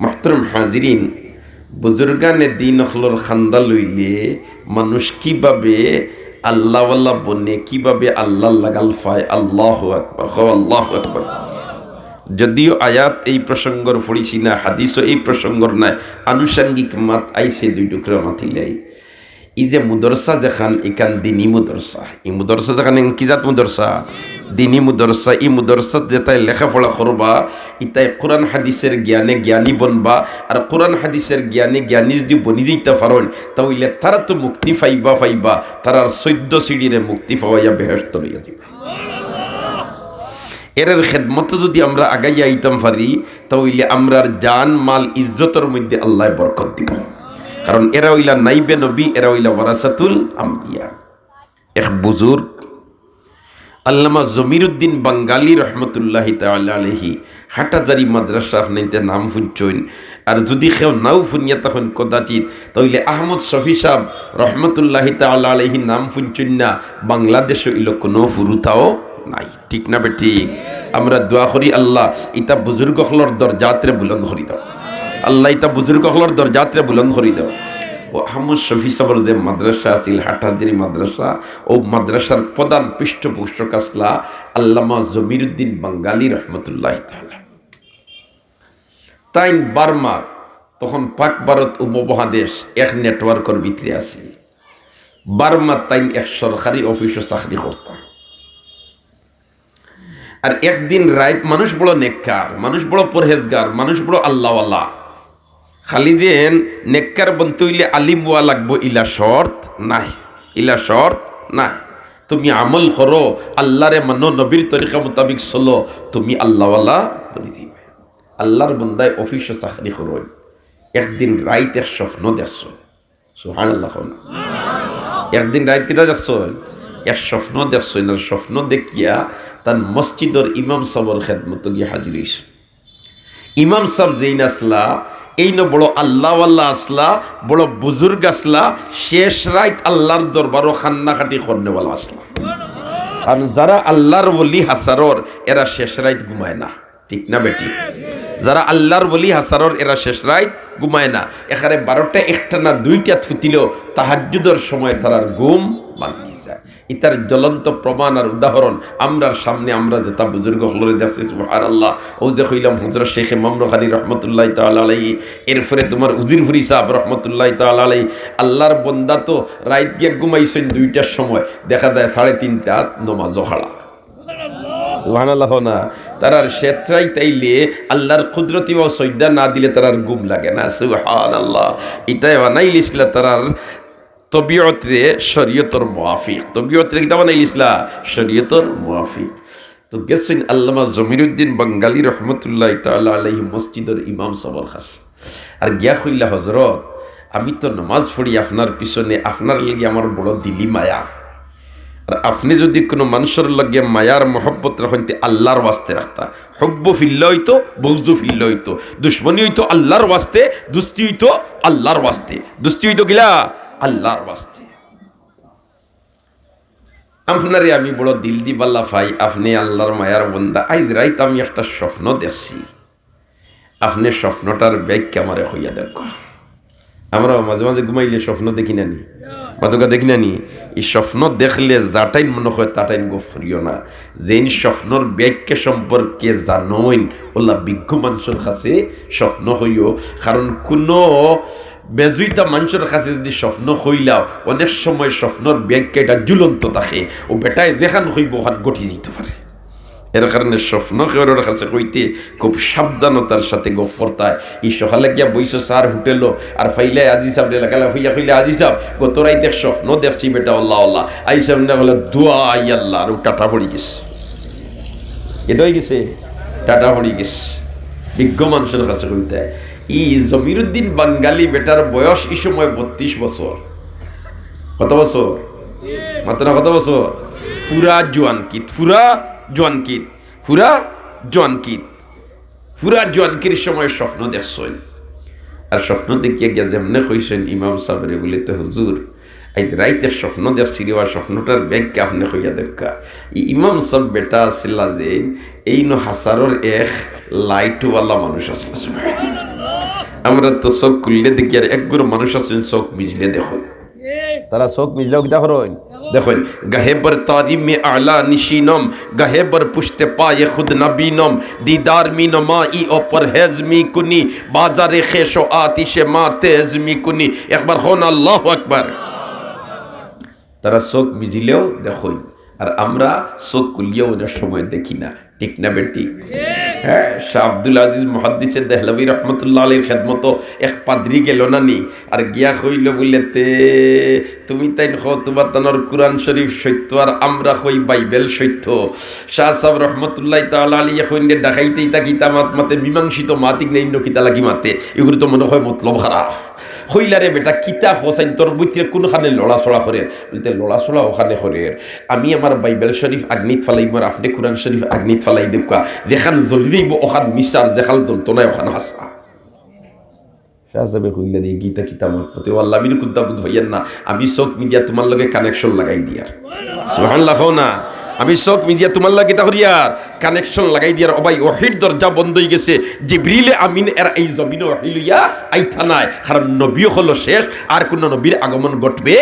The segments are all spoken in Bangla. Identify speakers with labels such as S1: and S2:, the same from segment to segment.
S1: মুহতারাম হাজিরিন, বুজুর্গানে দিন হলর খান্দা লইলে মানুষ কিভাবে আল্লাহওয়ালা বনে, কিভাবে আল্লাহ লাগাল পায়। আল্লাহু আকবার, আল্লাহু আকবার। যদিও আয়াত এই প্রসঙ্গর পড়িছি না, হাদিসও এই প্রসঙ্গর নাই, আনুষাঙ্গিক মাত আইসে দুই টুকরা মাতিলাই। ই যে মুদরসা যেখান এখান দিনী মুদরসা, এই মুদরসা যেখান কি জাত মুদরসা, দিনী মুদরসা। এই মুদরসাত যেটাই লেখাপড়া করবা, ইতাই কোরআন হাদিসের জ্ঞানে জ্ঞানী বনবা। আর কোরআন হাদিসের জ্ঞানে জ্ঞানী যদি বনি যেতে পারেন, তাহলে তারা তো মুক্তি পাইবা, তারার 14 সিঁড়িরে মুক্তি পাওয়াইয়া বেহেশত লইয়া যাবে। এর খেদমত যদি আমরা আগাইয়া আইতাম পারি, তাহলে আমরার জান মাল ইজ্জতের মধ্যে আল্লাহ বরকত দিব। কারণ এরা হইলা নাইবে নবী, এরা হইলা ওয়ারাসাতুল আম্বিয়া। এক বুজুর্গ আল্লামা জমিরুদ্দিন বাঙ্গালী রহমতুল্লাহি তাআলা আলাইহি হাটাজারি মাদ্রাসা আপনাইতে নাম শুনছেন। আর যদি কেউ নাও শুনিয়া তখন কদাচিৎ, তাহলে আহমদ শফি সাহেব রহমতুল্লাহি তাআলা আলাইহি নাম শুনছেন না, বাংলাদেশে ইল কোনো ফুরুতাও নাই। ঠিক না বেঠিক? আমরা দোয়া করি আল্লাহ ইতা বুজুর্গ হলর দরজাতরে বুলন্দ করি দাও, আল্লাহ ইতা বুজুর্গ হলর দরজাতরে বুলন্দ করি দাও। ও আহমদ শফি সাহেবের যে মাদ্রাসা আছিল হাটহাজারি মাদ্রাসা, ও মাদ্রাসার প্রধান পৃষ্ঠপোষক আসলা আল্লামা জমিরুদ্দিন বাঙ্গালী রহমতুল্লাহি তাআলা। তাইন বার্মা তখন পাক ভারত উপমহাদেশ এক নেটওয়ার্কের ভিতরে আছিল। বার্মা তাইন এক সরকারি অফিসে চাকরি করতাম। আর একদিন রাইত মানুষ বড় নেককার, মানুষ বড় পরহেজগার, মানুষ বড় আল্লাহওয়ালা। খালি যে নেককার বলতে হইলে আলিম হওয়া লাগবো ইলা শর্ত নাই, ইলা শর্ত নাই। তুমি আমল করো, আল্লাহরে মানো, নবীর তরিকা মোতাবিক চলো, তুমি আল্লাহওয়ালা বলি দিবে। আল্লাহর বন্দায় অফিসে চাকরি করো। একদিন রাইত এক স্বপ্ন দেখছ, সুবহানাল্লাহ। একদিন রাইত কেটা দেখছ, এক স্বপ্ন দেখছ। না স্বপ্ন দেখিয়া তার মসজিদের ইমাম সাহেবের খেদমত গিয়ে হাজির হইস। ইমাম সাহেব যেই আসলা, এই ন বড় আল্লাহওয়াল্লা আসলা, বড় বুজুর্গ আসলা, শেষ রাইত আল্লাহর দরবারও খান্না খাটি করনেওয়ালা আসলা। আর যারা আল্লাহর ওলি হাসারর এরা শেষ রাইত ঘুমায় না। ঠিক না বেটি? যারা আল্লাহর ওলি হাসারর এরা শেষ রাইত ঘুমায় না। এখানে 12টা 1টা না 2টা ফুটিলেও তাহাজ্জুদের সময় তারার ঘুম ভাঙ্গি যায়। ইতার জ্বলন্ত প্রমাণ আর উদাহরণ আমরার সামনে আমরা যেটা বুজুর্গ হলরে দেখছি। সুবহানাল্লাহ। ও যে কইলাম হযরত শেখ মামরুখ আলী রাহমাতুল্লাহি তাআলা আলাইহি, এরপরে তোমার উজির ফুরি সাহেব রাহমাতুল্লাহি তাআলা আলাইহি, আল্লাহর বান্দা তো রাত গিয়ে ঘুমাইছেন 2টার সময়, দেখা যায় 3:30 নামাজও খাড়া। সুবহানাল্লাহ না? তারার শেত্রাই তাইলে আল্লাহর কুদরতি ও সজদা না দিলে তারার ঘুম লাগে না। সুবহানাল্লাহ। ইতাই বানাইলিছিল তারার তবিয়তরে শরীয়তর মুআফিক, তবিয়তরে কিতা বানাইলিছিলা শরীয়তর মুআফিক। তো গেছেন আল্লামা জমিরুদ্দিন বাঙ্গালী রহমতুল্লাহি তাআলা আলাইহি মসজিদের ইমাম সাহেবের কাছে। আর গিয়া কইলা, হযরত আমি তো নামাজ পড়ি আপনার পিছনে, আপনার লাগি আমার বড় দিলি মায়া। আর আপনি যদি কোনো মানুষের লগে মায়ার মহব্বত রাখেন আল্লাহর ওয়াস্তে রাখতা। হুব্বু ফিল্লাহ হইতো, বুগযু ফিল্লাহ হইতো, দুশ্মনী হইতো আল্লাহর ওয়াস্তে, দুস্তি হইতো আল্লাহর ওয়াস্তে, দুস্তি হইতো গিলা আল্লাহর ওয়াস্তে। আপনারে আমি বড় দিল দিবাল্লা ভাই, আপনি আল্লাহর মায়ার বন্দা। আইজ রাইত আমি একটা স্বপ্ন দেখছি, আপনি স্বপ্নটার ব্যাখ্যা আমারে হইয়া দেখো। আমরা মাঝে মাঝে ঘুমাইলে স্বপ্ন দেখি না নি, মাদকা দেখি না নি? এই স্বপ্ন দেখলে যাটাই মনে হয় তাটাই গফরিও না। যেই স্বপ্নর ব্যাখ্যা সম্পর্কে জানোইন ওলা বিজ্ঞ মানুষের কাছে স্বপ্ন হইও। কারণ কোনো বেজুইতা মানুষের কাছে যদি স্বপ্ন হইলাও, অনেক সময় স্বপ্নর ব্যাখ্যাটা ঝুলন্ত থাকে, ও বেটায় দেখান হইব ওখান গঠি যেতে পারে। এর কারণে স্বপ্ন কেউর কাছে কইতে খুব সাবধানতার সাথে গফরতায়। এই সকালে গিয়া বইস সার হোটেলও আর ফাইলে আজি সাহেব লাগালে হইয়া কইলে, আজি সাহেব গত রাইতে স্বপ্ন দেখছি বেটা, আল্লাহ আল্লাহ। আই সাহেব না বলে দোয়া আই আল্লাহ, আর টাটা পড়ি গেছে। এটা হয়ে গেছে, টাটা পড়ি গেছে বিজ্ঞ মানুষের কাছে কইতে। ই জমিরুদ্দিন বাঙ্গালী বেটার বয়স এই সময় 32 বছর। কত বছর? মাত্র কত বছর? ফুরা জোয়ানকিত, ফুরা জোয়ানকিত, ফুরা জোয়ানকিত, ফুরা জোয়ানকির সময় স্বপ্ন দেখছেন। আর স্বপ্ন দেখিয়া গিয়া যেমনে কইছেন ইমাম সাহেবের বলে, তো হুজুর আই রাইতে স্বপ্ন দেখছি রে, স্বপ্নটার ব্যাখ্যা আপনি হইয়া দেখা। ইমাম সাহেব বেটা আসিলা যে এই হাসারর এক লাইটওয়ালা মানুষ আসলা। আমরা তো চোখ খুললে দেখি আর একগুলো মানুষ আছেন চোখ মিজলে দেখো, তারা চোখ মিজলেও কিতা করেন দেখেন। গাহে বর তারিমে আলা নিশিনম, গাহে বর পুষ্টে পায়ে খুদ নবীনম, দিদার মি নমা ই ও পরহেজ মি কুনি, বাজারে খেশ ও আতিশে মা তেজ মি কুনি। একবার হন আল্লাহু আকবার। তারা চোখ মিজিলেও দেখেন, আর আমরা চোখ খুলিয়েও ওনার সময় দেখি না, ঠিক না বেটি? হ্যাঁ, শাহ আব্দুল আজিজ মুহাদ্দিসে দেহলভী রহমতুল্লাহ আলাইহির খেদমত এক পাদ্রি গেল না নি, আর গিয়া কইল বলতে তুমি তাই তোমার তানোর কুরআন শরীফ সত্য আর আমরা কই বাইবেল সত্য। শাহ সাহেব রহমতুল্লাহ তাআলা আলাইহি কইন্ডে ডাকাইতেই তা কিতা মাতে মীমাংসিত মাতিক নেই কিতা লাগি মাতে, এগুলো তো মনে হয় মতলব খারাপ। হইলারে বেটা কিতা হোসাইন তোর বইতে কোনখানে লড়াচড়া করে? বলতে লড়াচড়া ওখানে করে আমি আমার বাইবেল শরীফ আগ্নিত ফালাইব আর আপনি কোরআন শরীফ আগ্নিত ফালাই দেখা, যেখান জ্বলি দিব ওখান মিশার, যেখান জ্বলতো না ওখান হাসা। শাহজাবে কইলেন এই গীতা কিতা মত পতে আল্লাহ আমি কুন্তা বুধ ভাইয়ের না, আমি চোখ মিডিয়া তোমার লগে কানেকশন লাগাই দিয়ার। সুবহানাল্লাহ খাও না, আমি চোখ মিডিয়া তোমার লাগে কিতা করিয়ার কানেকশন লাগাই দিয়ার। অবাই ওহির দরজা বন্ধ হয়ে গেছে, জিবরিলে আমিন এর এই জমিনে ওহি লইয়া আইথা নাই, কারণ নবী হলো শেষ, আর কোন নবীর আগমন ঘটবে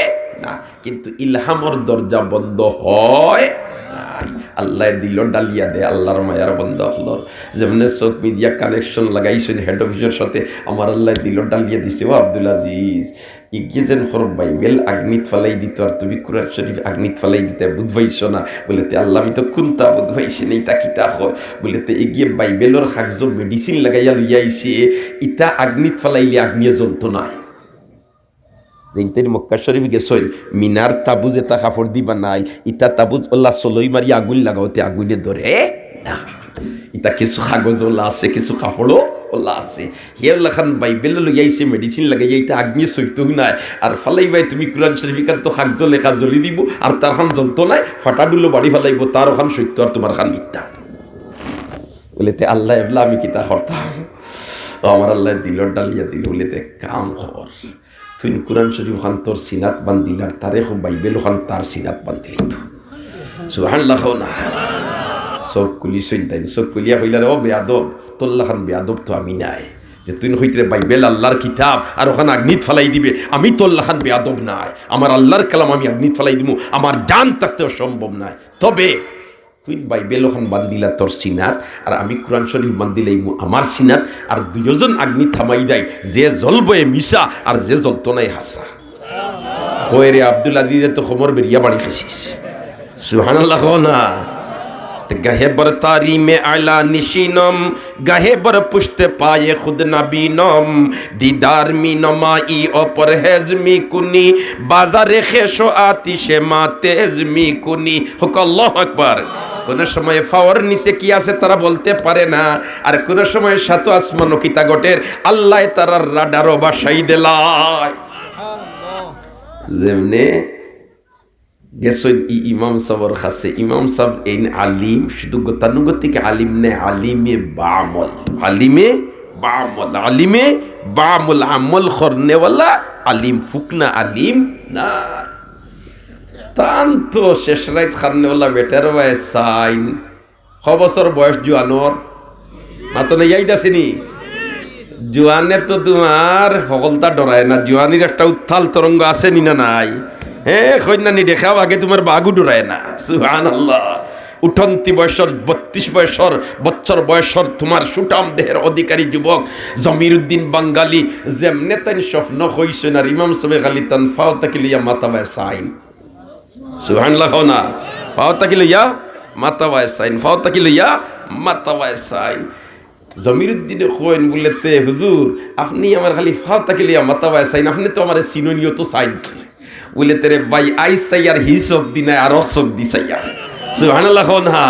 S1: না। কিন্তু ইলহামর দরজা বন্ধ হয় নাই, আল্লাহ দিল ডালিয়া দে আল্লাহর মায়ার বন্ধ হলোর। যেমন চোখ মিডিয়া কানেকশন লাগাইছেন হেড অফিসের সাথে, আমার আল্লাহ দিল ডালিয়া দিছে। ও আব্দুল আজিজ ইগিয়েছেন হর বাইবেল আগ্নিত ফালাই দিত আর তুমি কুরআন শরীফ আগ্নিত ফালাই দিতে বুঝবাইছ না? বলেতে আল্লাহ আমি তো কোনটা বুঝবাইছি নেই তা কিতা হয়? বলেতে এগিয়ে বাইবেলর কাগজ মেডিসিন লাগাইয়া লইয়া আইছে, ইটা আগ্নিত ফালাইলে আগ্নিয়ে জ্বলতো নাই। মক্কা শরীফ গেছেন, মিনার তাবুজ এটা কাপড় দিবা নাই, ইটা তাবুজ ওল্লা চলই মারি আগুন লাগাওতে আগুনে ধরে না। ইটা কিছু কাগজ ওলা আছে, কিছু কাপড়ও ওলা আছে। হিয়াল্লা খান বাইবেল লইয়াইছে মেডিসিন লাগাইয়া ইটা আগ্নি সইতো নাই, আর ফালাই ভাই তুমি কুরআন শরীফিকার তো কাগজ লেখা জ্বলি দিব, আর তার খান জ্বলতো নাই, ফাটাডুলো বাড়ি ফেলাইব, তার ওখান সত্য আর তোমার খান মিথ্যা। বলেতে আল্লাহ এবলা আমি কিতা করতাম? আমার আল্লাহ দিল ডালিয়া দিল, বলেতে কাম কর তুই কুরআন শরীফ খান তোর সিনাত বান্ধিল, আর তারে বাইবেল খান তার সিনাত বান্ধিলি। তো সুবহানাল্লাহ না, চোখ কুলি সইতাই চোখ কুলিয়া কইলার ও বেয়াদব, তোল্লা খান বেয়াদব তো আমি নাই, যে তুই হইতে বাইবেল আল্লাহর কিতাব আর ওখানে আগ্নিত ফালাই দিবে, আমি তোল্লা খান বেয়াদব নাই, আমার আল্লাহর কালাম আমি আগ্নিত ফালাই দিব, আমার জান থাকতেও সম্ভব নাই। তবে তুই বাইবেল ওখান বান্দিলা তোর সিনাত, আর আমি কোরআন শরীফ বান্দিলাই আমার সিনাত, আর দুজন আগ্নি থামাই দেয়, যে জ্বলবে মিশা আর যে জ্বলতো নাই হাসা। কয় রে আব্দুল আজিজের তো খবর বেরিয়া বাড়ি খেছিস। সুবহানাল্লাহ না। গাহে বর তারিমে আলা নিশিনম, গাহে বর পুষ্টে পায়ে খুদ নবীনম, দিদার মি নমাই ও পরহেজ মি কুনি, বাজারে খেশো আতিশে মা তেজ মি কুনি। হুক আল্লাহু আকবার। কোন সময় ফাওয়ার নিচে কি আছে তারা বলতে পারে না, আর কোন সময় সাত আসমান কিতা গটের আল্লাহ তারার রাডারও বাসাই দিলায়। যেমনে গেছেন ইমাম সাহর কাছে, ইমাম সাহেব এই আলিম শুধু গতানুগতিক আলিম নে, আলিমে বামল, আলিমে বামল, আলিমে বামল, আমল করনেওয়ালা আলিম, ফুকনা আলিম না। তান তো শেষ রাত খান্নেওয়ালা বেটার বয়স সাইন ক বছর বয়স জুয়ানোর মাতো নেই যাইতাছিনি। জুয়ানে তো তোমার সকলতা ডরায় না, জুয়ানির একটা উত্থাল তরঙ্গ আছে নি না নাই? হ্যাঁ কন্যানি দেখাও আগে তোমার বাঘু ডরায় না। সুবহানাল্লাহ। উঠন্তি বয়সর 32 বছর বয়সর তোমার সুটাম দেহের অধিকারী যুবক জমির উদ্দিন বাঙ্গালি যেমনে তাই স্বপ্ন হইছেন, আর ইমাম সাহেব খালি তান ফাও তাকি লইয়া মাথা বায় সাইন। সুবহানাল্লাহ না, ফাও তাকি লইয়া মাথা বায় সাইন, ফাও তাকি লইয়া মাথা বায় সাইন। জমির উদ্দিনে কইন বলেতে হুজুর আপনি আমার খালি ফাও তাকি লইয়া মাথা বায় সাইন, আপনি তো আমার সিনোনিও তো সাইন বলে তেরে ভাই আইস সাইয়ার হি চোখ দি নাই আরো চোখ দি সাইয়ার। সুবহানাল্লাহ না,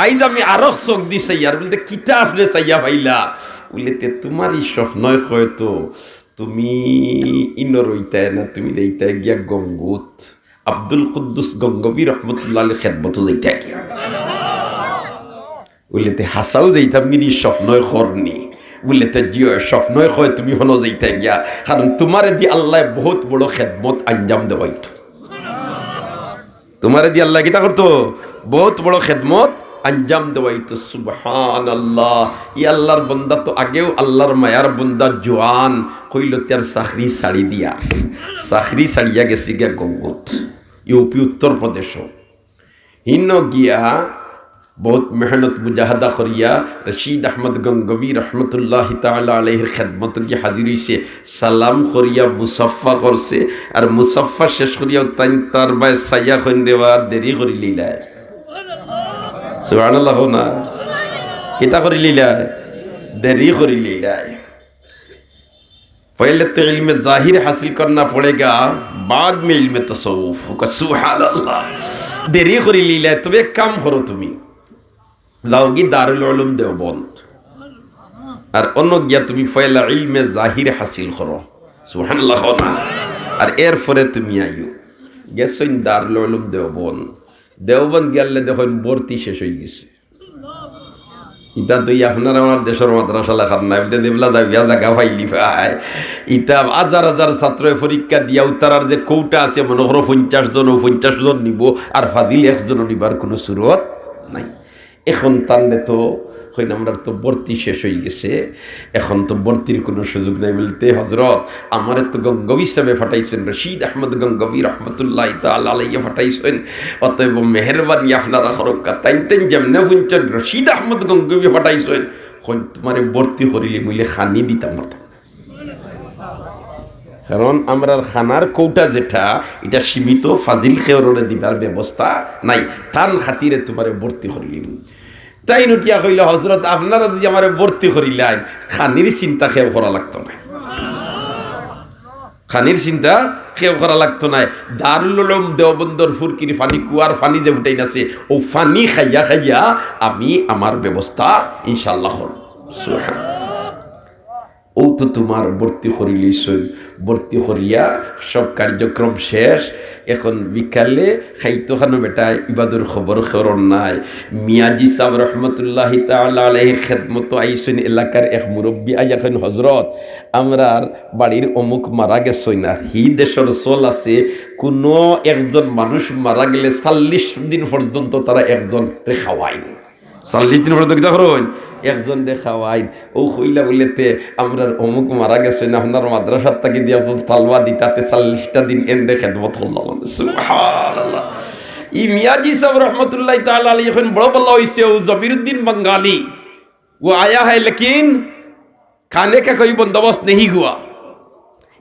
S1: আইজ আমি আরো চোখ দি সাইয়ার বলতে কিতা আপনি সাইয়া ভাইলা বলেতে তোমারই স্বপ্নয় হয়তো তুমি ইনর হইতায় না, তুমি দেইতায় গিয়া গঙ্গুত আব্দুল কুদ্দুস গঙ্গবী রহমতুল্লাহ আলাইহির খেদমত যাইতায় গিয়া বলেতে হাসাও যাইতাম গিনি স্বপ্নয় খরনি বলতে জিও স্বপ্নয় হয় তুমি হনো যাইতে গিয়া, কারণ তোমারে দি আল্লাহ বহুত বড় খেদমত আঞ্জাম দেওয়াইতো, তোমারে দি আল্লাহ কিতা করতো বহুত বড় খেদমত আঞ্জাম দেওয়াইতো সুবহানাল্লাহ। ই আল্লাহর বন্দা তো আগেও আল্লাহর মায়ার বন্দা জোয়ান কইল তার চাকরি ছাড়ি দিয়া, চাকরি ছাড়িয়া গেছি গিয়া গৌগত ইউপি উত্তর প্রদেশ। হিন গিয়া বহুত মেহনত মুজাহাদা করিয়া রশিদ আহমদ গঙ্গবী রহমতুল্লাহ তাআলা আলাইহির খেদমত গিয়ে হাজির হইছে, সালাম করিয়া মুসাফা করছে। আর মুসাফা শেষ করিয়া তার বাই সাইয়া কইন দেওয়া দেরি করি লিলায়। সুবহানাল্লাহ না কিতা করি লিলায়, দেরি করি লিলায়। पहले तो इल्म जाहिर हासिल करना पड़ेगा, बाद में इल्म तसव्वुफ। सुबहानअल्लाह। देरी करी लीला तब एक काम करो, তুমি যাওগি দারুল উলুম দেওবন্দ, আর অন্য গিয়া তুমি পয়লা ইলমে জাহির হাসিল করো। সুবহানাল্লাহ না। আর এরপরে তুমি আইও গেছইন দারুল উলুম দেওবন্দ। দেওবন্দ গেলে দেখুন ভর্তি শেষ হয়ে গেছে। ইতা তো আপনার আমার দেশের মাদ্রাসা লেখার নাই দেবলা যাইয়া জায়গা পাইলি ভাই। ইতা হাজার হাজার ছাত্র পরীক্ষা দিয়া উত্তরার যে কৌটা আছে মনে করো 50 জন 50 জন নিব, আর ফাদিল 1 জন নিবার কোনো সুরত নাই। এখন তানলে তো হইন আমরা তো ভর্তি শেষ হয়ে গেছে, এখন তো ভর্তির কোনো সুযোগ নাই বলতে হজরত আমার তো গঙ্গবী সাহেবে ফাটাইছেন, রশিদ আহমদ গঙ্গবী রহমতুল্লাহ তাআলা আলাইহি ফাটাইছেন। অতএব মেহেরবানি আপনারা হরক্কা তাইন তাইন যেমনে শুনছেন রশিদ আহমদ গঙ্গবী ফাটাইছেন, তোমারে ভর্তি করিলি মুইলে খানি দিতাম না। কারণ আমরা খানার কৌটা যেটা এটা সীমিত, ফাদিল খেয়রে দিবার ব্যবস্থা নাই, তার খাতিরে তোমারে ভর্তি করিলিম। তাই নটিয়া কইল হজরত আপনারা যদি আমার ভর্তি করিলেন খানির চিন্তা খেয়ে করা লাগতো না, খানির চিন্তা কেউ করা লাগতো না। দারুল উলুম দেওবন্দর ফুরকির ফানি কুয়ার ফানি যে উঠাই নাছে ও ফানি খাইয়া খাইয়া আমি আমার ব্যবস্থা ইনশাল্লাহ করব। সুবহানাল্লাহ। ও তো তোমার ভর্তি করিলিছই, ভর্তি করিয়া সব কার্যক্রম শেষ। এখন বিকালে খাইতো খানো বেটা ইবাদুর খবর খবর নাই। মিয়াজি সাহেব রহমতুল্লাহ তাআলা আলাইহির খেদমত আইসেন, এলাকার এক মুরব্বী আইয়াখন হজরত আমরার বাড়ির অমুক মারা গেছই না, হি দেশের চল আছে কোনো একজন মানুষ মারা গেলে 40 দিন পর্যন্ত তারা একজন খাওয়ায়, 40 দিন পর্যন্ত কিতা করেন একজন দেখাওয়াইন। ও কইলা বললেতে আমরার অমুক মারা গেছে না, আপনার মাদ্রাসার তাকে দিয়ে তালবা দিতাতে 40টা দিন এন্ডে খেদমত করলাম। সুবহানাল্লাহ। ই মিয়াজি সাহেব রহমতুল্লাহ তাআলা আলাইহি এখন বড় বড় হইছে, ও জমিরুদ্দিন बंगाली वो आया है लेकिन खाने का कोई बंदोबस्त नहीं हुआ।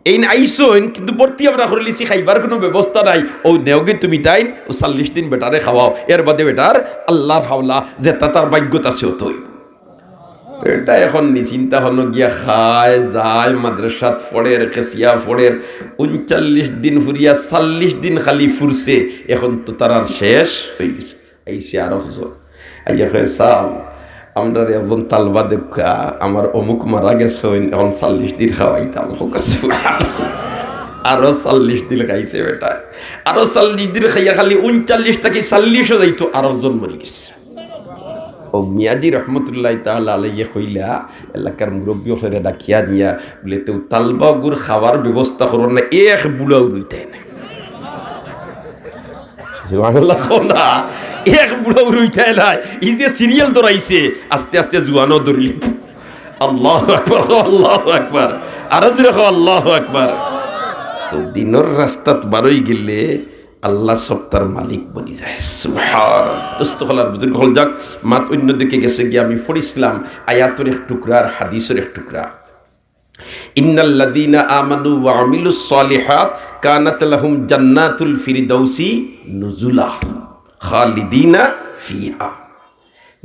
S1: এই আইসোন কিন্তু ভর্তি আমরা করে লিছি, খাইবার কোনো ব্যবস্থা নাই। ও নেওগে তুমি তাই ও 40 দিন বেটারে খাওয়াও, এর বাদে বেটার আল্লাহর হাওলা যে তার ভাগ্যতা আছে ওতই। এটা এখন চিন্তা হল গিয়া খায় যায় মাদ্রাসাত পড়ে কেসিয়া পড়ে 39 দিন ফুরিয়া 40 দিন খালি ফুরছে। এখন তো তার আর শেষ হয়ে গেছে। আইসে আরো হুজুর আইয়া কয় সাহেব আমরা একজন তালবা দেখা আমার অমুক মারা গেছে, এখন 40 দিন খাওয়াইতাম। আরো 40 দিন খাইছে বেটা, আরো 40 দিন খাইয়া খালি 39 থেকে 40 যাইতো, আরো জন মরে গেছে। ও মিয়াজি রহমতুল্লাহ তাআলা আলাইহি কইলা এলাকার মুরব্বী হলে ডাকিয়া নিয়া বলে তো তালবা গুড় খাওয়ার ব্যবস্থা করো না, এক বুলাও রইতে না। না এক বুড়াও রইতে নাই, এই যে সিরিয়াল ধরাইছে আস্তে আস্তে জুয়ানো ধরলি। আল্লাহু আকবার, আল্লাহু আকবার, আরো জোরে কও আল্লাহু আকবার। তো দিনের রাস্তাত বারই গেলে আল্লাহ সত্তার মালিক বনি যায়। সুবহানাল্লাহ। দোস্ত হলার বুজুর্গ হল যাক মাত অন্য দিকে গেছে গিয়ে আমি পড়িছিলাম আয়াতের এক টুকরা আর হাদিসের এক টুকরা। ইন্নাল্লাযীনা আমানু ওয়া আমিলুস সালিহাত কানাত লাহুম জান্নাতুল ফিরদাউসি নুজুলা খালিদিনা ফিহা।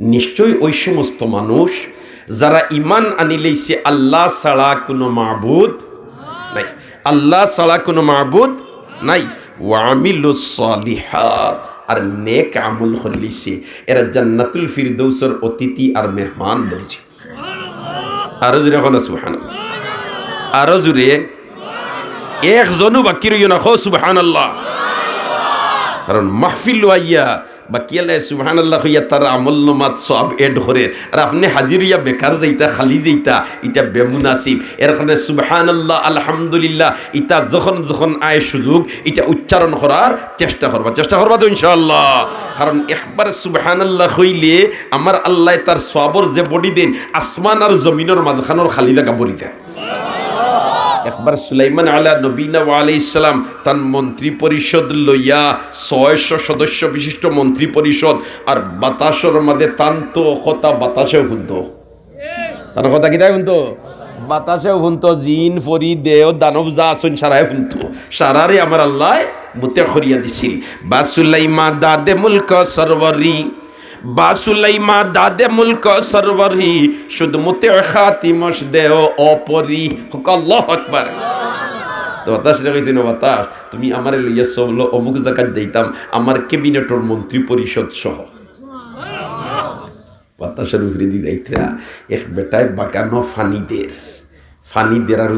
S1: নিশ্চয় ওই সমস্ত মানুষ যারা ঈমান আনিলেইছে আল্লাহ ছাড়া কোনো মাবুদ নাই, আল্লাহ ছাড়া কোনো মাবুদ নাই, ওয়া আমিলুস সালিহাত আর নেক আমল করলিছে, এরা জান্নাতুল ফিরদাউসের অতিথি আর মেহমান বলছে। আরো জোরে এখন সুবহানাল্লাহ, আরো জোরে একজনও বাকি রইল না। খো সুবহানাল্লাহ, কারণ মাহফিল আইয়া বা কিয়ালে সুবহানাল্লাহ হইয়া তার আমল নামাত সব এড করে আর আপনি হাজির হইয়া বেকার যাইতা খালি যাইতা এটা বেমুনাসিব। এর কারণে সুবহানাল্লাহ আলহামদুলিল্লাহ ইটা যখন যখন আয় সুযোগ এটা উচ্চারণ করার চেষ্টা করবা তো ইনশাআল্লাহ। কারণ একবার সুবহানাল্লাহ হইলে আমার আল্লাহ তার সবর যে বডি দেন আসমান আর জমিনের মাঝখানোর খালি জায়গা বলি দেয়। একবার সুলাইমান আলা নবীনা আলাইহিস সালাম তার মন্ত্রী পরিষদ লইয়া 600 সদস্য বিশিষ্ট মন্ত্রী পরিষদ আর বাতাসের মাঝে তান্ত কথা বাতাসেও শুনতো, তার কথা কি তাই শুনতো, বাতাসেও শুনতো, জিন ফরি দেও দানব যা আসুন সারাই শুনতো, সারারে আমার আল্লাহ মুতে খরিয়া দিছিল। বা সুলাইমা দাদে মুলক সরওয়ারি, বাসুলাইমা দাদে মুলক সরওয়ারি, শুধু মুতে খাতিমস দেও অপরি। আল্লাহু আকবার। তো বাতাস রেখেছিল, বাতাস তুমি আমারে লইয়া চলো অমুক জায়গায় যাইতাম আমার ক্যাবিনেটর মন্ত্রী পরিষদ সহ। বাতাসের উপরে দি যাইতরা এক বেটায় বাগানো ফানিদের আর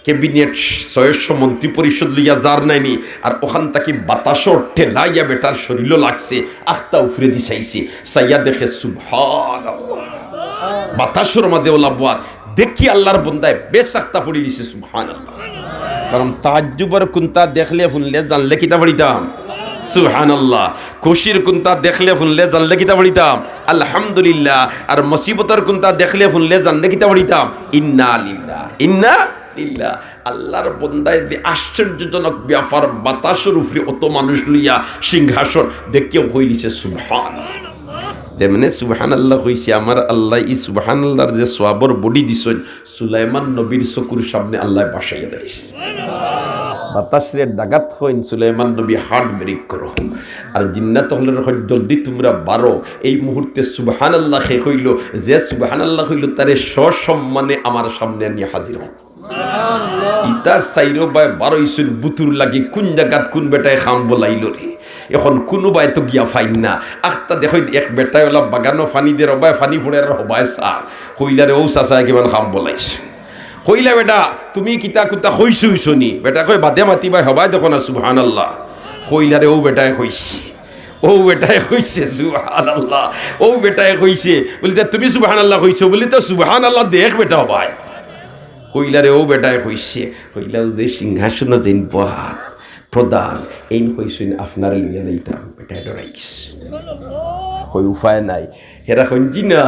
S1: ক্যাবিনেট 600 মন্ত্রী পরিষদ লইয়া যার নাইনি আর ওখান থেকে বাতাসর ঠেলাইয়া বেটার শরীরও লাগছে, আখতা উফরে দি চাইছে, চাইয়া দেখে সুবহানাল্লাহ বাতাসর মাঝে ওলা বাত দেখি আল্লাহর বন্দায় বেশ আখতা পড়ি দিছে সুবহানাল্লাহ। কারণ তাজ্জুবের কুন্তা দেখলে শুনলে জানলে কিতা পড়িতাম সুবহানাল্লাহ, খুশির কুন্তা দেখলে শুনলে জানলে কিতা পড়িতাম আলহামদুলিল্লাহ, আর মুসিবতের কুন্তা দেখলে শুনলে জানলে কিতা পড়িতাম ইন্না লিল্লাহ ইন্না লিল্লাহ। আল্লাহর বন্দায় আশ্চর্যজনক ব্যাপার, বাতাসের উপরে অত মানুষ লইয়া সিংহাসন দেখিও হইলিছে সুবহানাল্লাহ। তেমনি সুবহানাল্লাহ হইছে আমার আল্লাহ ই সুবহানাল্লাহর যে সওয়াবর বডি দিছেন সুলাইমান নবীর চকুর সামনে আল্লাহ বাসাইয়া দিয়েছে। বাতাসের ডাগাত হইন সুলাইমান নবী হার্ট ব্রেক করো আর জিন্নাত হলের জলদি তোমরা বারো। এই মুহূর্তে সুবহানাল্লাহ শেষ হইল, যে সুবহানাল্লাহ হইল তারে সসম্মানে আমার সামনে নিয়ে হাজির হল। ইতা চাইরো বাই বারোইছুন বুতুর লাগি কোন জায়গাত কোন বেটায় খাম বলাইল রে। এখন কোনোবাই তো গিয়া ফাইন না, আখতা দেখো এক বেটায় ওলা বাগানো ফানি দিয়ে রবায় ফানি ফুড়ে আর হবায় সার হইলারে ও চাচায় কিমান খাম বলাইছে। কইলা বেটা তুমি কিতা কুতা কইছো নি, বেটা কই বাদে মাতি বাই হবাই দেখো না সুবহানাল্লাহ। কইলারে ও বেটায় কইছে সুবহানাল্লাহ, ও বেটায় কইছে বলি তুমি সুবহানাল্লাহ কইছো বলি তো সুবহানাল্লাহ দেখ বেটা হবাই। কইলারে ও বেটায় কইছে, কইলাও যে সিংহাসন যেন বহাত প্রধান এই কইছেন আপনারে লইয়া যাইতাম, বেটায় ডরাই গেছে। কই উপায় নাই, হেরা কইছি না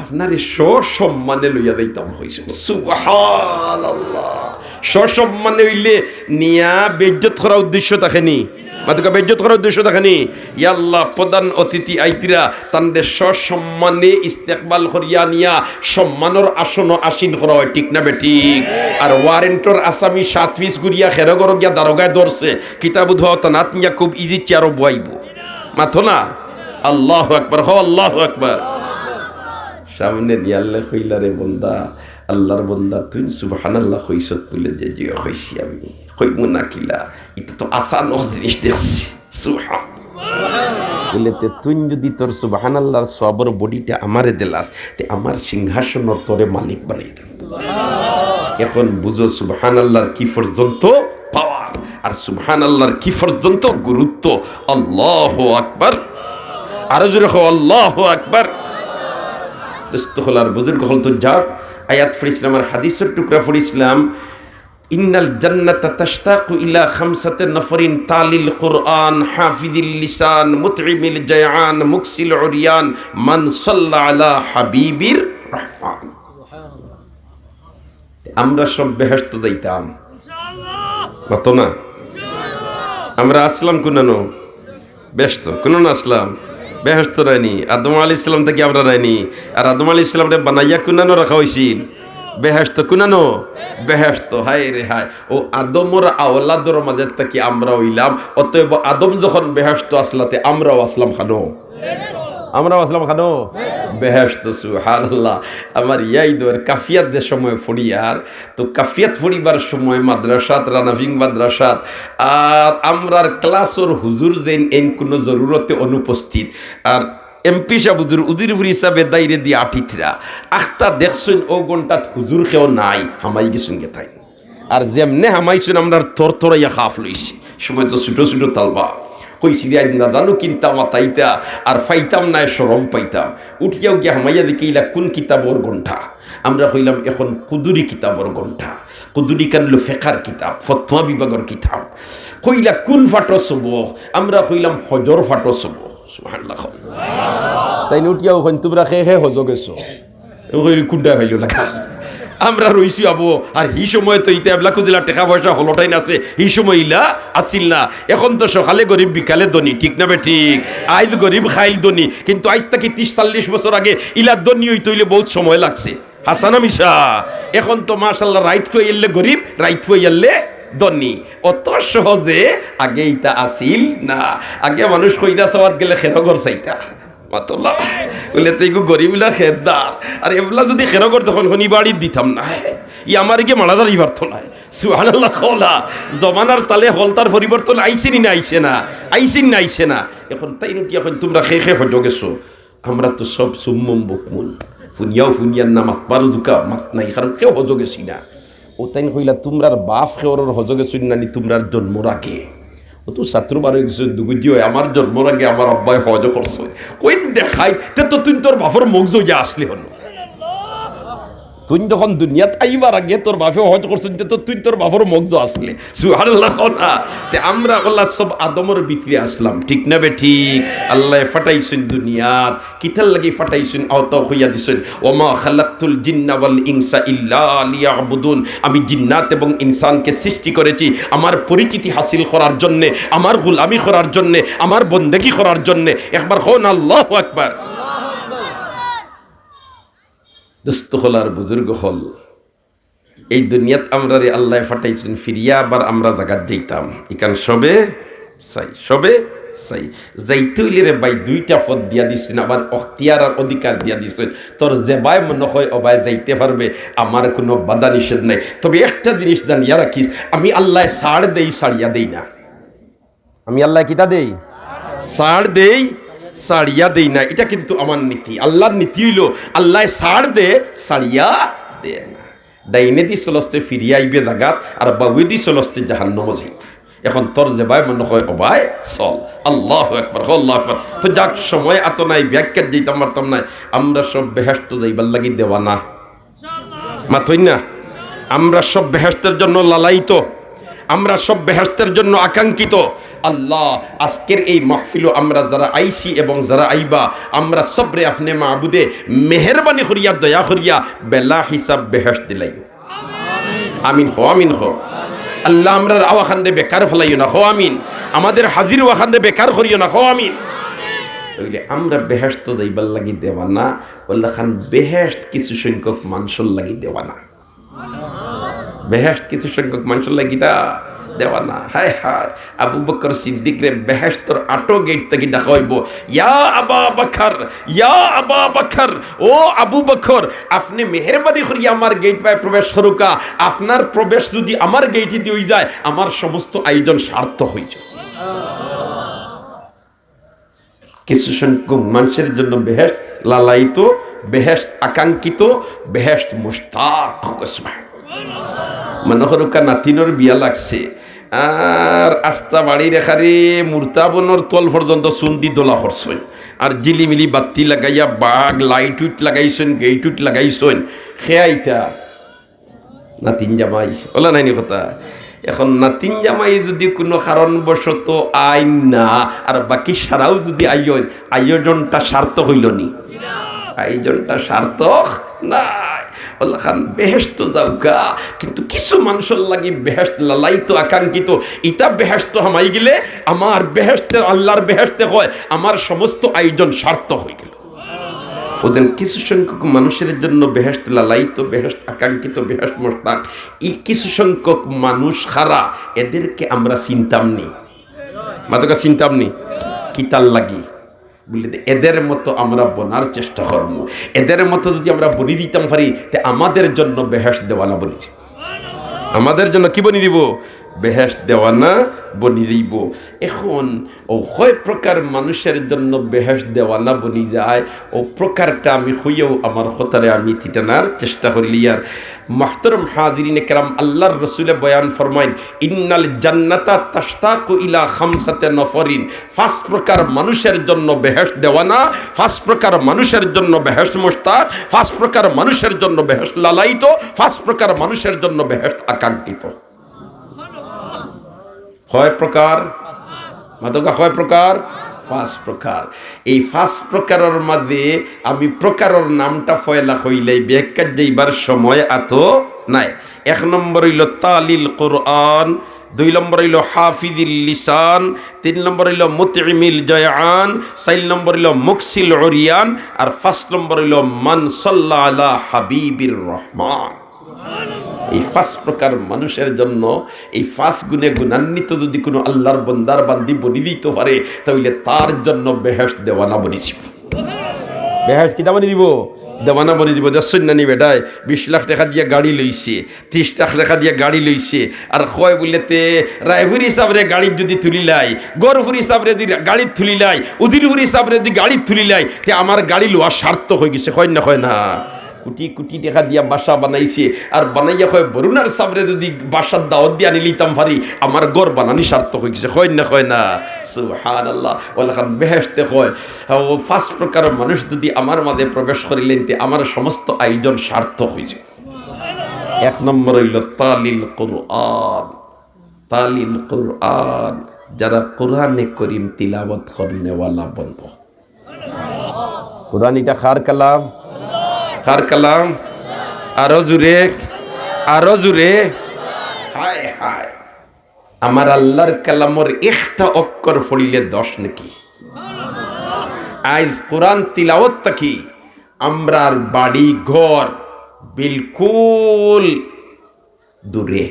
S1: আপনারে সসম্মানে লইয়া যাইতাম হইছে সুবহানাল্লাহ। সসম্মানে হইলে নিয়া বেইজ্জত করার উদ্দেশ্য থাকেনি, মাতুকা বেইজ্জত করার উদ্দেশ্য থাকেনি। ইয়া আল্লাহ প্রধান অতিথি আইতিরা তানরে সসম্মানে ইস্তেকবাল করিয়া নিয়া সম্মানের আসন আসীন করা হয়, ঠিক না বেঠিক? আর ওয়ারেন্টর আসামি 7 পিস গুড়িয়া খেরগর গিয়া দারোগায় ধরছে, কিতাব ধনাত নিয়া খুব ইজি চেয়ারও বয়াইব মাথো না। আল্লাহু আকবার, হো আল্লাহু আকবার। সামনে দিয়ে আল্লাহ কইলারে বন্দা, আল্লাহর বন্দা তুই সুবহানাল্লাহ কইছত বলে যে যে কইছি আমি কইমু না কিলা, এটা তো আসান জিনিস দেখছি সুবহানাল্লাহ। বলে তে তুই যদি তোর সুবহানাল্লাহর সবর বডিটা আমারে দিলাস তে আমার সিংহাসনের তোরে মালিক বানাই দিল। এখন বুঝো সুবহানাল্লাহর কি পর্যন্ত পাওয়ার আর সুবহানাল্লাহর কি পর্যন্ত গুরুত্ব। আল্লাহু আকবার, আরো জোরে হো আল্লাহু আকবার। দোস্ত হলার বুজুর্গ হল তো যাক আয়াত পড়িছিলাম আর হাদিসের টুকরা পড়িছিলাম। ইন্নাল জান্নাতা তাশতাকু ইলা 5 নফরিন তালিল কুরআন হাফিজিল লিসান মুতঈমিল জায়ান মুকসিল উরিয়ান মান সাল্লা আলা হাবিবির রহমান। আমরা সব বেহেশত যাইতাম ইনশাআল্লাহ, মত না আমরা আসলাম কোনানো ব্যস্ত কোনো না আসলাম বেহেশত রাইনি। আদম আলাইহিস সালাম থেকে আমরা রাইনি, আর আদম আলাইহিস সালামরে বানাইয়া কুনানো রাখা হইছিল বেহেশত কুনানো বেহেশত। হায় রে হায়, ও আদমর আওলাদর মাঝে থেকে আমরা হইলাম। অতএব আদম যখন বেহেশত আসলাতে আমরাও আসলাম খানো, আমরাও আসলাম খানো বেহেশত সুবহানাল্লাহ। আমার ইয়াইদর কাফিয়াত যে সময় ফড়িয়ার তো কাফিয়াত ফড়িবার সময় মাদ্রাসাত রানাভিং মাদ্রাসাত আর আমরার ক্লাসর হুজুর যেন এন কোনো জরুরতে অনুপস্থিত আর এমপি সাহেব হুজুর উজিরপুর হিসাবে দাইরে দিয়ে আঠিতরা আখতা দেখছেন ও ঘন্টাত হুজুর কেউ নাই হামাই গেছুন গে তাই। আর যেমনে হামাইছুন আমরা থর থরাইয়া খাফ লইছি, সময় তো ছোটো ছোটো তালবা কইছি রে না জানো কিনতাম আতাইতা আর ফাইতাম না শরম পাইতাম উঠিয়াও গিয়া হামাইয়া দেখি ইলা কোন কিতাবর গন্ঠা আমরা কইলাম এখন কুদুরি কিতাবর গন্ঠা কুদুরি কানলো ফেকার কিতাব ফতোয়া বিভাগের কিতাব কইলা কোন ফাটো সবক আমরা কইলাম হজর ফাটো সবক সুবহানাল্লাহ তাই উঠিয়াও হন তোমরা খেয়ে হজ গেছো কইলি কুন্ডা হইল লেখা আমরা রইছি আবো আর এই সময় তো ইটা এবলা কুজিলা টাকা পয়সা হলটাই আছে এই সময় ইলা আসিল না এখন তো সকালে গরিব বিকালে ধনী ঠিক না বে ঠিক আইজ গরিব খাইল ধনী কিন্তু আইজ থেকে 30-40 বছর আগে ইলা ধনী হইতে হইলে বহুত সময় লাগছে হাসানা মিশা এখন তো মাশাআল্লাহ রাইট হয়ে এলে গরিব রাইট হয়ে এলে ধনী অত সহজে আগে ইটা আসিল না আগে মানুষ কইরা সওয়াত গেলে খেরগর চাইতা মাতলা বলে তো এগু গরিবলা খেদার আর এগুলা যদি খেরগর তখন শনি বাড়ি দিতাম না ই আমার গিয়ে মালাদার ইবার্থ নাই সুবহানাল্লাহ খোলা জমানার তালে হলতার পরিবর্তন আইসিনি না আইসে না আইসিন না আইসে না এখন তাই কি এখন তোমরা খেয়ে হজ গেছো আমরা তো সব সুম্মম বকমুন ফুনিয়ার না মাতবার জুকা মাত নাই কারণ কেউ হজ গেছি না ও তাই কইলা তোমরার বাপ খেওর হজ গেছুন নানি তোমরার জন্ম রাখে ও তো ছাত্র বারো কিছু দুগুজি হয় আমার জন্মর আগে আমার আব্বাই হজ করছে কই দেখাই তে তো তুই তোর বাপর মগজ যা আসলি হলো তুই যখন দুনিয়াত আইবার আগে তোর বাপে হজ করছেন তো তুই তোর বাপর মগজ আসলে সুবহানাল্লাহ না তে আমরা আল্লাহ সব আদমের ভিতরে আসলাম ঠিক না বে ঠিক আল্লাহ ফাটাইছেন দুনিয়াত কিতাল লাগি ফাটাইছেন আওত হইয়া দিছেন ওমা খালাকতুল জিন্না ওয়াল ইনসা ইল্লা লিয়াবুদুন আমি জিন্নাত এবং ইনসানকে সৃষ্টি করেছি আমার পরিচিতি হাসিল করার জন্য আমার গোলামি করার জন্য আমার বন্দেগী করার জন্য একবার হন আল্লাহু আকবার দোস্ত হল আর বুজুর্গ হল এই দুনিয়াত আমরা রে আল্লাহ ফাটাইছেন ফিরিয়া আবার আমরা জাগাত যাইতাম ইকান সবে চাই যাইতে হইলে রে ভাই দুইটা পথ দিয়া দিছেন আবার অখতিয়ার আর অধিকার দিয়া দিছেন তোর যে বাই মনে হয় অবায় যাইতে পারবে আমার কোনো বাধা নিষেধ নাই তবে একটা জিনিস জানিয়া রাখিস আমি আল্লাহ ছাড় দেই ছাড়িয়া দেই না আমি আল্লাহ কিতা দেই ছাড় দেই ছাড়িয়া দেই না এটা কিন্তু আমার নীতি আল্লাহর নীতি হইল আল্লাহ ছাড় দে ছাড়িয়া দে না ডাইনে দি চলস্তে ফিরিয়া আইবে জাগাত আর বাবুই দি চলস্তে জাহান্নামে যাই এখন তোর যে ভাই মনে হয় অবাই চল আল্লাহু আকবার আল্লাহু আকবার তো যাক সময় এত নাই ব্যাখ্যা দিতাম পারতাম না আমরা সব বেহেশত যাইবার লাগি দেওয়ানা মাথই না আমরা সব বেহেশতের জন্য লালায়িত আমরা সব বেহেশতের জন্য আকাঙ্ক্ষিত আল্লাহ আজকের এই মাহফিলও আমরা যারা আইছি এবং যারা আইবা আমরা সবরে আপনি মাহবুদে মেহেরবানি করিয়া দয়া করিয়া বেলা হিসাব বেহেশত দিলাইও আমিন হো আমিন হো আল্লাহ আমরা আওয়াখানে বেকার ফেলাইও না হো আমিন আমাদের হাজির ওয়াখানে বেকার করিও না হো আমিন তাইলে আমরা বেহেশত যাইবার লাগি দেওয়া না আল্লাহ খান বেহেশত কিছু সংখ্যক মানুষের লাগি দেওয়া না বেহেশত কিছু সংখ্যক মানুষের লাগি দেওয়া না হায় হায় আবু বকর সিদ্দিক রে বেহেশতর আটো গেট থেকে ডাকা হইব ইয়া আবা বকর ও আবু বকর আপনি মেহেরবানি করিয়া আমার গেট পায় প্রবেশ করুকা আপনার প্রবেশ যদি আমার গেটে দিয়ে যায় আমার সমস্ত আয়োজন সার্থক হয়ে যায় কিছু সংখ্যক মানুষের জন্য বেহেশত লালায়িত বেহেশত আকাঙ্ক্ষিত বেহেশত মুশতাক মনে করুকা নাতিনোর বিয়া লাগছে আর আস্তা বাড়ি রেখারে মূর্তাবনের তল পর্যন্ত চুন্দি দোলা করছেন আর জিলিমিলি বাতি লাগাইয়া বাঘ লাইট উইট লাগাইছেন গেট উইট লাগাইছেন খেয়াইতা নাতিন জামাই ওলা নাইনি কথা এখন নাতিন জামাই যদি কোনো কারণবশত আইন না আর বাকি সারাও যদি আয়োজনটা সার্থক হইল নি আয়োজনটা সার্থক নাই আল্লাহ খান বেহেশত যাওকা কিন্তু কিছু মানুষের লাগি বেহেশত লালাইতো আকাঙ্ক্ষিত ইটা বেহেশত হামাই গেলে আমার বেহেশতে আল্লাহর বেহেশতে হয় আমার সমস্ত আয়োজন সার্থক হয়ে গেল ওদের কিছু সংখ্যক মানুষের জন্য বেহেশত লালাইতো বেহেশত আকাঙ্ক্ষিত বেহেশত মুশতাক এই কিছু সংখ্যক মানুষ খারা এদেরকে আমরা চিন্তাম নি মাতকা চিন্তাম নি কিতাল লাগি বলি এদের মতো আমরা বনার চেষ্টা করব এদের মতো যদি আমরা বনি দিতাম পারি তে আমাদের জন্য বেহেশত দেওয়ালা বলেছি আমাদের জন্য কি বনি দিব বেহেশত দেওয়ানা বনি যাইব। এখন ও কয় প্রকার মানুষের জন্য বেহেশত দেওয়ানা বনি যায়, ও প্রকারটা আমি হইয়াও আমার হতারে আমি ঠিটানার চেষ্টা করিলি। আর মাহতরম হাজিরিনে কেরাম, আল্লাহর রসুলে বয়ান ফরমাইন, ইন্নাল জান্নাতা তাশতাকু ইলা খামসাতে নফরিন। 5 প্রকার মানুষের জন্য বেহেশত দেওয়ানা, 5 প্রকার মানুষের জন্য বেহেশত মুশতাক, 5 প্রকার মানুষের জন্য বেহেশত লালায়িত, 5 প্রকার মানুষের জন্য বেহেশত আকাঙ্ক্ষিত। কয় প্রকার? মাদকা কয় প্রকার? 5 প্রকার। এই 5 প্রকারের মাঝে আমি প্রকারের নামটা ফয়লা হইলাই ব্যাখ্যা যাইবার সময় এত নাই। 1 নম্বর হইল তালিল কোরআন, 2 নম্বর হইল হাফিজিল লিসান, 3 নম্বর হইল মুতইমিল জায়ান, 4 নম্বর হইল মুকসিল উরিয়ান, আর 5 নম্বর হইল মান সাল্লা আলা হাবিবির রহমান। এই 5 প্রকার মানুষের জন্য এই 5 গুণে গুণান্বিত যদি কোনো আল্লাহর বন্দার বান্দি বনি দিতে পারে, তাহলে তার জন্য বেহেশত দেওয়ানা বনি দিব। বেহেশত কি দামানি দিব? দেওয়ানা বনি দিব। দেখছেন না নি বেটায় 20 লাখ টাকা দিয়ে গাড়ি লইছে, 30 লাখ টাকা দিয়ে গাড়ি লইছে, আর কয় বললেতে রায়পুর হিসাবে গাড়ি যদি তুলিলাই, গরপুর হিসাবে যদি গাড়ি তুলিলাই, উদিরপুর হিসাবে যদি গাড়ি তুলিলাই, তে আমার গাড়ি লোয়া স্বার্থ হয়ে গেছে। হয় না? হয় না? কোটি কোটি টাকা দিয়া বাসা বানাইছে, আর বানাইয়া হয় বরুণার সাবরে যদি বাসার দাওয়াত দিয়ে আনি লিতাম পারি, আমার ঘর বানানি সার্থক হয়ে গেছে। হয় না? হয় না? সুবহানাল্লাহ। ওলাখান বেহেশতে হয় ও 5 প্রকার মানুষ যদি আমার মাঝে প্রবেশ করিলেন, তে আমার সমস্ত আয়োজন সার্থক হয়ে যাবে। 1 নম্বর হইল তালিল কোরআন। তালিল কোরআন, যারা কোরআনে করিম তিলাওয়াত করনেওয়ালা বনব। কোরআন এটা কার কালাম? কার কালাম? আরো জুড়ে, আরো জুড়ে। হায় হায়, আমার আল্লাহর কালামর একটা অক্ষর পড়িলে 10 নাকি। আজ কোরআন তিলাওয়াত থাকি আমরার বাড়ি ঘর বিলকুল দূরে।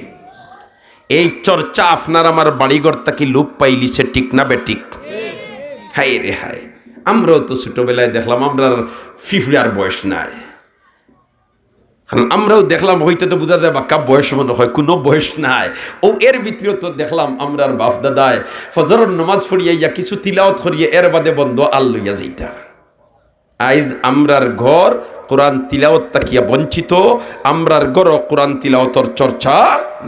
S1: এই চর্চা আপনার আমার বাড়িঘর থাকি লোপ পাইলিছে, ঠিক না বেঠিক? হায় রে হায়, আমরাও তো ছোটবেলায় দেখলাম আমরার ফিফড়ার বয়স নাই, আমরাও দেখলাম হইতে তো বোঝা যায় বাক্কা বয়স মনে হয়, কোনো বয়স নাই। ও এর ভিতরেও তো দেখলাম আমরার বাপ দাদায় ফজরের নামাজ পড়িয়া কিছু তিলাওয়াত করিয়া এর বাদে বন্ধ আল লইয়া যাইতা। আইজ আমরার ঘর কোরআন তিলাওয়াত তাকিয়া বঞ্চিত, আমরার ঘর কোরআন তিলাওয়াতর চর্চা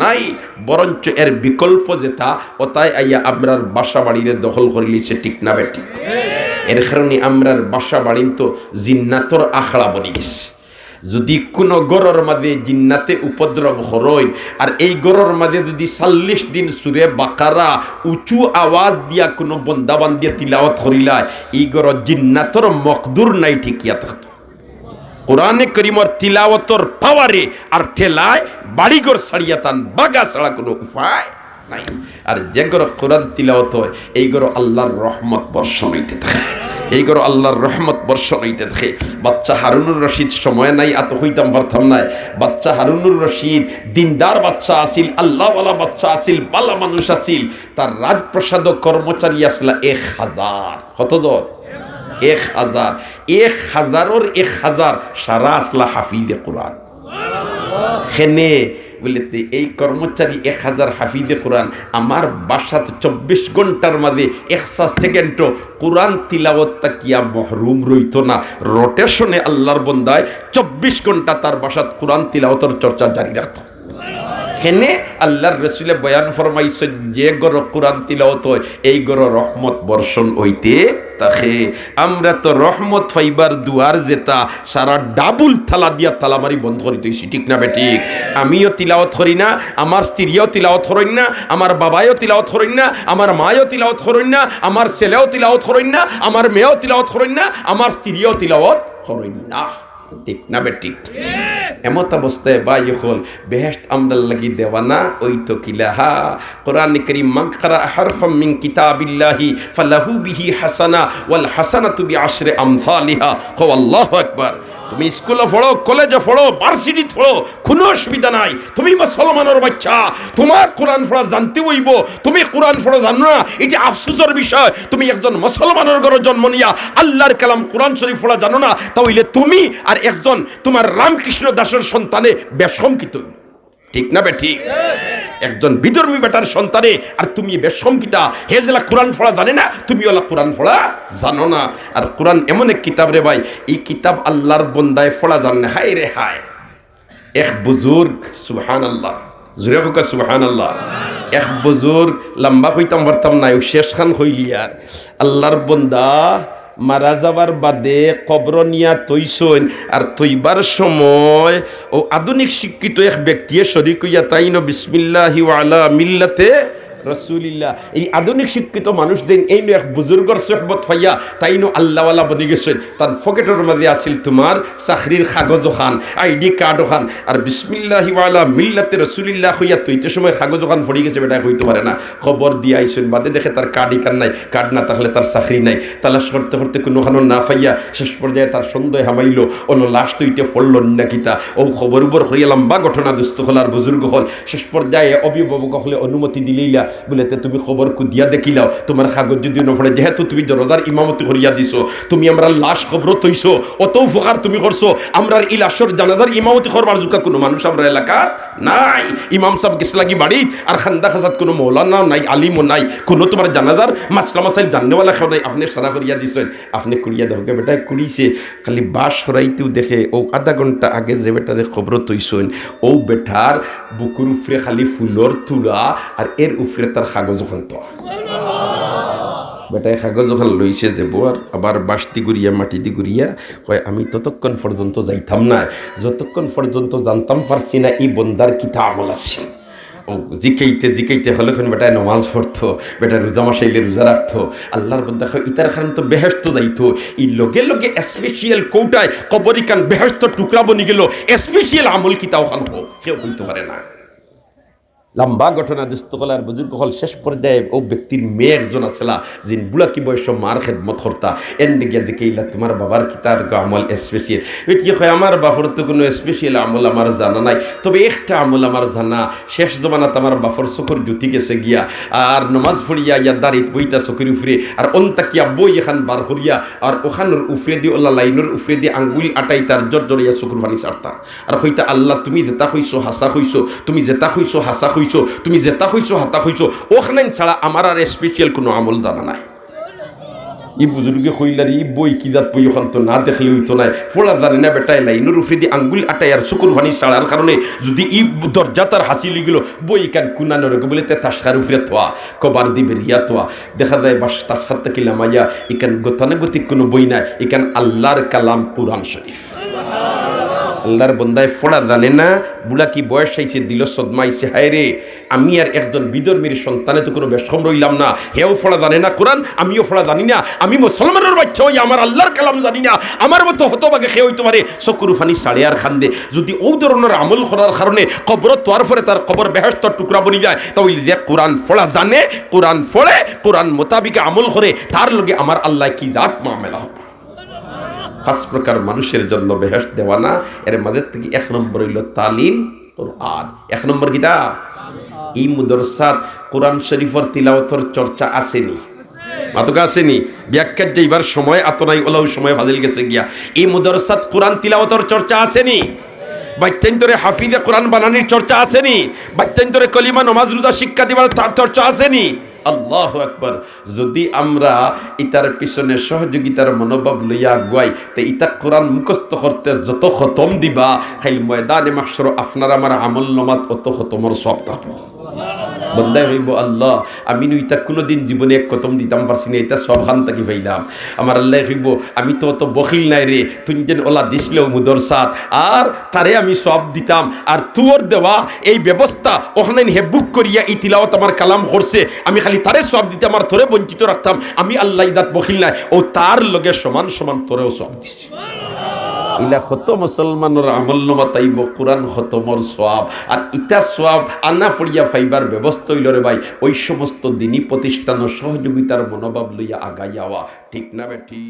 S1: নাই, বরঞ্চ এর বিকল্প যেটা ওতাই আইয়া আমরার বাসা বাড়িরে দখল করিলিছে, ঠিক না বেঠিক? এর কারণে আমরার বাসা বাড়ি তো জিন্নাতর আখড়া বনি গেছে। যদি কোনো গরর মাঝে জিন্নাতে উপদ্রব হরইন, আর এই গরর মাঝে যদি 40 দিন সুরে বাকারা উঁচু আওয়াজ দিয়া কোনো বন্দাবান দিয়া তিলাওয়াত করিলায়, এই গর জিন্নাতর মকদুর নাই ঠিকিয়া থাকত। কোরআনে করিমর তিলাওয়াতর পাওয়ারে আর ঠেলায় বাড়িঘর ছাড়িয়া তান বাগা ছাড়া কোনো উপায় নাই। আর যে গর কোরআন তিলাওয়াত হয়, এই গর আল্লাহর রহমত বর্ষণ হইতে থাকে, এই গর আল্লাহর রহমত বর্ষণ হইতে থাকে। বাচ্চা হারুনুর রশিদ সময় নাই এত হইতাম পারতাম নাই। বাচ্চা হারুনুর রশিদ দিনদার বাচ্চা আসিল, আল্লাহওয়ালা বাচ্চা আসিল, বালা মানুষ আসিল। তার রাজপ্রসাদ কর্মচারী আসলা 1000। কতজন? 1000। 1000-এর 1000 সারা আসলা হাফিজে কোরআন। হেনে বলতে এই কর্মচারী 1000 হাফিজে কোরআন আমার বাসাত 24 ঘন্টার মাঝে 1 সেকেন্ডও কোরআন তিলাওয়াতটা কিয়া মহরুম রইত না। রোটেশনে আল্লাহর বন্দায় 24 ঘন্টা তার বাসাত কোরআন তিলাওয়াতের চর্চা জারি রাখত। হেনে আল্লাহর রসুলে বয়ান ফরমাইছেন, যে গর কোরআন তিলাওয়াত হয় এই গর রহমত বর্ষণ হইতে থাকে। আমরা তো রহমত ফাইবার দুয়ার যেটা সারা ডাবুল থালা দিয়া তালামারি বন্ধ করি তুই, ঠিক না বেঠিক? আমিও তিলাওয়াত করি না, আমার স্ত্রীও তিলাওয়াত করেন না, আমার বাবাও তিলাওয়াত করেন না, আমার মায়ও তিলাওয়াত করেন না, আমার ছেলেও তিলাওয়াত করেন না, আমার মেয়েও তিলাওয়াত করেন না, আমার স্ত্রীও তিলাওয়াত করেন না, ঠিক না বেঠিক? এমত অবস্থায় বা ইহল বেহেশত আমরা লাগি দেওয়ানা ওই তো কিলাহা। কোরআন কারীম মান ক্বারা হারফাম মিন কিতাবিল্লাহি ফালাহু বিহি হাসানা ওয়াল হাসানাতু বিআশরি আমসালিহা। আল্লাহু আকবার। তুমি স্কুলে পড়ো, কলেজে পড়ো, ভার্সিটিতে পড়ো, কোনো অসুবিধা নাই। তুমি মুসলমানের বাচ্চা, তোমার কোরআন পড়া জানতে হইব। তুমি কোরআন পড়া জানো না, এটি আফসোসের বিষয়। তুমি একজন মুসলমানের ঘরে জন্ম নিয়া আল্লাহর কালাম কোরআন শরীফ পড়া জানো না, তাহলে তুমি আর একজন তোমার রামকৃষ্ণ দাসের সন্তানে বেশঙ্কিত। ঠিক না বেঠিক? একজন বিধর্মী বেটার সন্তানে আর তুমি বেশমকিতা হেজলা কোরআন পড়া জানে না, তুমি ওলা কোরআন পড়া জানো না। আর কোরআন এমন এক কিতাব রে ভাই, এই কিতাব আল্লাহর বন্দায় পড়া জানে না। হায় রে হায়, এক বুজুর্গ, সুবহানাল্লাহ, জুড়ে হোক সুবহানাল্লাহ, এক বুজুর্গ লম্বা হইতাম পারতাম না, শেষ খান হইলিয়ার আল্লাহর বন্দা মারা যাবার বাদে কবর নিয়া তৈছন। আর তৈবার সময় ও আধুনিক শিক্ষিত এক ব্যক্তিয়ে শরীক হইয়া তাইন বিসমিল্লাহি ওয়া আলা মিল্লাতে রসুলিল্লাহ। এই আধুনিক শিক্ষিত মানুষদের এই এক বুজুর্গর সোহবত ফাইয়া তাইনো আল্লাহওয়ালা বনি গেছেন। তার পকেটের মাঝে আসিল তোমার চাকরির কাগজ খান, আইডি কার্ড খান, আর বিসমিল্লাহি ওয়া আলা মিল্লাতে রসুলিল্লাহ হইয়া তৈতে সময় কাগজ খান ফড়ি গেছে, বেটা হইতে পারে না। খবর দিয়ে আইসেন, বাদে দেখে তার কার্ডই কার্ড নাই, কার্ড না থাকলে তার চাকরি নাই। তালাশ করতে করতে কোনোখানো না পাইয়া শেষ পর্যায়ে তার সন্দেহ হামাইল অন্য লাশ তৈতে ফড়ল না কিতা। ও খবর উপর হইয়া লম্বা ঘটনা দুস্থ হল আর বুজুর্গ হল। শেষ পর্যায়ে অভিভাবক হলে অনুমতি দিলেইলা, বলে তুমি খবর কুদিয়া দেখিলাও, তোমার কাগজ যদি নপড়ে, যেহেতু তুমি জনতার ইমামতি করিয়া দিছো, তুমি আমরা লাশ খবর তৈছো, অত উপকার তুমি করছো, আমরা ইলাশর জানাজার ইমামতি করবার যোগ্য কোনো মানুষ আমরা এলাকাত নাই। ইমাম সাহেব গেছে লাগি বাড়ি, আর খান্দা খাজাত কোনো মৌলানাও নাই, আলিমও নাই, কোনো তোমার জানাজার মাসলা মাসাইল জাননেওয়ালা খাও নাই। আপনি সারা করিয়া দিছেন, আপনি কুড়িয়া দেখো বেটা কুড়িছে, খালি বাস সরাইতেও দেখে ও আধা ঘন্টা আগে যে বেটারে খবর তৈছেন, ও বেটার বুকুর উপরে খালি ফুলর তুলা, আর এর উপরে তার কাগজ ওখান তো বেটায় কাগজ ওখান লইছে যে বোয়ার, আবার বাঁশটি গুড়িয়া মাটি দি গুড়িয়া কয় আমি ততক্ষণ পর্যন্ত যাইতাম না যতক্ষণ পর্যন্ত জানতাম পারছি না এই বন্দার কিতা আমল আছে। ও জিকাইতে হলে বেটায় নমাজ পড়তো, বেটা রোজা মাসাইলে রোজা রাখতো, আল্লাহর বন্দা ইতার খান তো বেহেস্ত যাইতো। এই লগে লগে স্পেশিয়াল কৌটায় কবরিকান বেহেস্ত টুকরা বনি গেল, স্পেশিয়াল আমল কিতা ওখান হোক, কেউ হইতে পারে না। লম্বা ঘটনা দুস্থকলার বুজুর্গ হল। শেষ পর্যায়ে ও ব্যক্তির মেয়ে একজন আসলা, যিনি বুলাকি বয়স মার খেদমত করতা, এন্ডে গিয়া যে কেইলা তোমার বাবার কিতার আমল স্পেশাল। কি হয়, আমার বাপর তো কোনো স্পেশাল আমল আমার জানা নাই, তবে একটা আমল আমার জানা, শেষ জমানাত আমার বাপর চকুর জুতি গেছে গিয়া, আর নমাজ পড়িয়া ইয়া দাঁড়িত বইতা চকুর উফরে, আর অন্তাকিয়া বই এখান বার করিয়া, আর ওখানোর উফরে দিয়ে ওল্লা লাইনের উফরে দিয়ে আঙ্গুল আটাই তার জর জড়িয়া চকুর পানি ছাড়তা, আর হইতা আল্লাহ তুমি যেতা হইছো হাসা হইছো, তুমি যেতা হইছো হাসা হইছো, তুমি যেতা হইছো হাতা হইছো, ওখানে ছাড়া আমার আর স্পেশাল কোনো আমল জানা নাই। ই বুজুর্গে কইলার ই বই কি জাত বই ওখান তো না দেখলে হইতো নাই, ফোলা জানে না বেটাই লাইনের উপরে দিয়ে আঙ্গুল আটাই আর চকুর পানি ছাড়ার কারণে যদি ই দরজা তার হাসি লিগল বই কান কুনানো রেখে বলে তাস্কার উপরে থোয়া কবার দিবে রিয়া থোয়া, দেখা যায় বাস তাস্কার থেকে লামাইয়া ইকান গতানুগতিক কোনো বই নাই, ইকান আল্লাহর কালাম কুরআন শরীফ। আল্লাহর বন্দায় ফোড়া জানে না, বুড়া কি বয়স হয়েছে দিল সদমাইছে, হায় রে আমি আর একজন বিধর্মীর সন্তানে তো কোনো বেশম রইলাম না, হেও ফোড়া জানে না কোরআন, আমিও ফোড়া জানি না, আমি মুসলমানের বাচ্চা হই আমার আল্লাহর কালাম জানি না, আমার মতো হতভাগে খেয়ে হইতে পারে চকুর ফানি সাড়ে আর খান্দে। যদি ও ধরনের আমল করার কারণে কবর তোয়ার পরে তার কবর বেহেশতের টুকরা বনি যায়, তাহলে যে কোরআন ফোড়া জানে, কোরআন ফোড়ে, কোরআন মোতাবিকে আমল করে, তার লগে আমার আল্লাহ কি জাত মামেলা হবে। 5 প্রকার মানুষের জন্য বেহেশত দেওয়া না, এর মাঝে থেকে 1 নম্বর হইল তালিম কোরআন। 1 নম্বর কিটা এই মুদরসাত কোরআন শরীফের তিলাওয়াতের চর্চা আসেনি, মাতকা আসেনি, ব্যাখ্যার যাইবার সময় আতনাই ওলাও সময় ফাজিল গেছে গিয়া, এই মুদরসাত কোরআন তিলাওয়াতের চর্চা আসেনি, বাচ্চান্তরে হাফিজে কোরআন বানানির চর্চা আসেনি, বাচ্চান্তরে কলিমা নমাজ রোজা শিক্ষা দিবার তার চর্চা আসেনি। আল্লাহু আকবার। যদি আমরা ইতার পিছনে সহযোগিতার মনোভাব লইয়া আগুয়াই, তে ইতা কোরআন মুখস্থ করতে যত খতম দিবা, খাইল ময়দানে মাহশর আপনার আমার আমল নামাত অত খতমর সব থাকবো। বন্দায় হইব আল্লাহ আমি ইতা কোনোদিন জীবনে এক খতম দিতাম পারছি না, এটা সব খান থাকি পাইলাম। আমার আল্লাহ হইব আমি তো অত বখিল নাই রে, তুই যেন ওলা দিসলেও মুদরসাত আর তারে আমি সব দিতাম, আর তোর দেওয়া এই ব্যবস্থা ওখানে হে বুক করিয়া এই তিলাওয়াত আমার কালাম করছে, আমি খালি তারে সব দিতাম আর তোরে বঞ্চিত রাখতাম, আমি আল্লাহ ইদাত বখিল নাই, ও তার লগে সমান সমান তোরেও সব দিছি। ইলা কত মুসলমানের আমল নামা তাইব কোরআন খতমর সওয়াব, আর ইতা সওয়াব আনা ফড়িয়া ফাইবার ব্যবস্থা হইল রে ভাই ওই সমস্ত দিনী প্রতিষ্ঠান ও সহযোগিতার মনোভাব লইয়া আগাইয়া, ঠিক না বেটি?